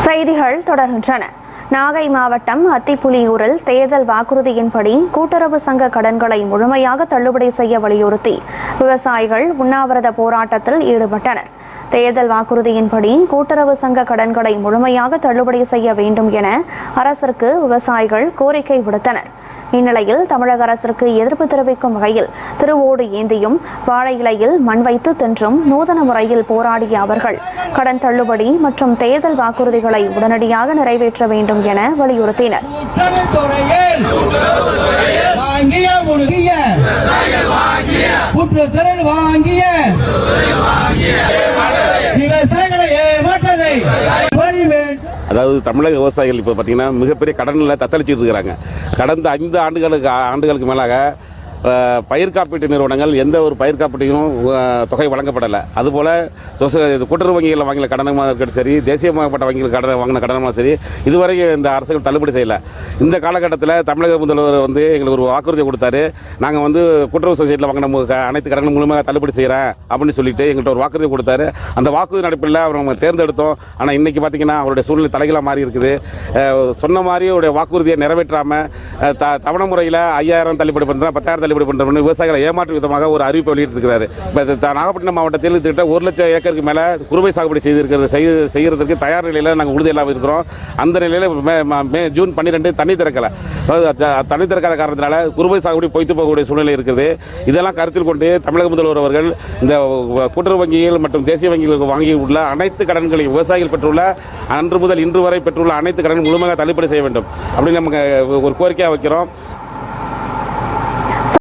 செய்திகள் தொடர்கின்றன. நாகை மாவட்டம் அத்திப்புலியூரில் தேர்தல் வாக்குறுதியின்படி கூட்டுறவு சங்க கடன்களை முழுமையாக தள்ளுபடி செய்ய வலியுறுத்தி விவசாயிகள் உண்ணாவிரத போராட்டத்தில் ஈடுபட்டனர். தேர்தல் வாக்குறுதியின்படி கூட்டுறவு சங்க கடன்களை முழுமையாக தள்ளுபடி செய்ய வேண்டும் என அரசிற்கு விவசாயிகள் கோரிக்கை விடுத்தனர். இந்நிலையில் தமிழக அரசிற்கு எதிர்ப்பு தெரிவிக்கும் வகையில் திருவோடு ஏந்தியும் வாழை இலையில் மண் வைத்து தின்றும் நூதன முறையில் போராடிய அவர்கள் கடன் தள்ளுபடி மற்றும் தேர்தல் வாக்குறுதிகளை உடனடியாக நிறைவேற்ற வேண்டும் என வலியுறுத்தினர். அதாவது தமிழக விவசாயிகள் இப்போ பார்த்தீங்கன்னா மிகப்பெரிய கடனில் தத்தளிச்சுட்டு இருக்கிறாங்க. கடந்த 5 ஆண்டுகளுக்கு மேலாக பயிர் காப்பீட்டு நிறுவனங்கள் எந்த ஒரு பயிர் காப்பீட்டையும் தொகை வழங்கப்படலை. அதுபோல் கூட்டுறவு வங்கிகளில் வாங்கின கடனமாக இருக்கட்டும் சரி, தேசியமயப்பட்ட வங்கிகள் வாங்கின கடனமாக சரி, இதுவரை இந்த அரசுகள் தள்ளுபடி செய்யலை. இந்த காலகட்டத்தில் தமிழக முதல்வர் எங்களுக்கு ஒரு வாக்குறுதி கொடுத்தாரு. நாங்கள் கூட்டுறவு சொசைட்டியில் வாங்கின அனைத்து கடன்களும் முழுமையாக தள்ளுபடி செய்கிறேன் அப்படின்னு சொல்லிட்டு எங்கள்கிட்ட ஒரு வாக்குறுதி கொடுத்தாரு. அந்த வாக்குறுதி அடிப்படையில் அவர் நம்ம தேர்ந்தெடுத்தோம். ஆனால் இன்றைக்கி பார்த்திங்கன்னா அவருடைய சூழ்நிலை தலைகளாக மாறி இருக்குது. சொன்ன மாதிரி அவருடைய வாக்குறுதியை நிறைவேற்றாமல் தவணை முறையில் 5000 தள்ளுபடி பண்ணுறேன், 10,000 தள்ளுபடி பண்ணுறோம்னு விவசாயிகளை ஏமாற்றும் விதமாக ஒரு அறிவிப்பை வெளியிட்டிருக்கிறார். இப்போ நாகப்பட்டினம் மாவட்டத்தில் கிட்ட 1 லட்சம் ஏக்கருக்கு மேலே குறுவை சாகுபடி செய்கிறதுக்கு தயார் நிலையில் நாங்கள் உறுதியெல்லாம் இருக்கிறோம். அந்த நிலையில் ஜூன் 12 தண்ணி திறக்கலை. தண்ணி திறக்காத காரணத்தினால குறுவை சாகுபடி பொய்த்து போகக்கூடிய சூழ்நிலை இருக்குது. இதெல்லாம் கருத்தில் கொண்டு தமிழக முதல்வர் அவர்கள் இந்த கூட்டுறவு வங்கிகள் மற்றும் தேசிய வங்கிகளுக்கு வாங்கியுள்ள அனைத்து கடன்களையும் விவசாயிகள் பெற்றுள்ள அன்று முதல் இன்று வரை பெற்றுள்ள அனைத்து கடன் முழுமையாக தள்ளுபடி செய்ய வேண்டும் அப்படின்னு நமக்கு ஒரு கோரிக்கையாக வைக்கிறோம்.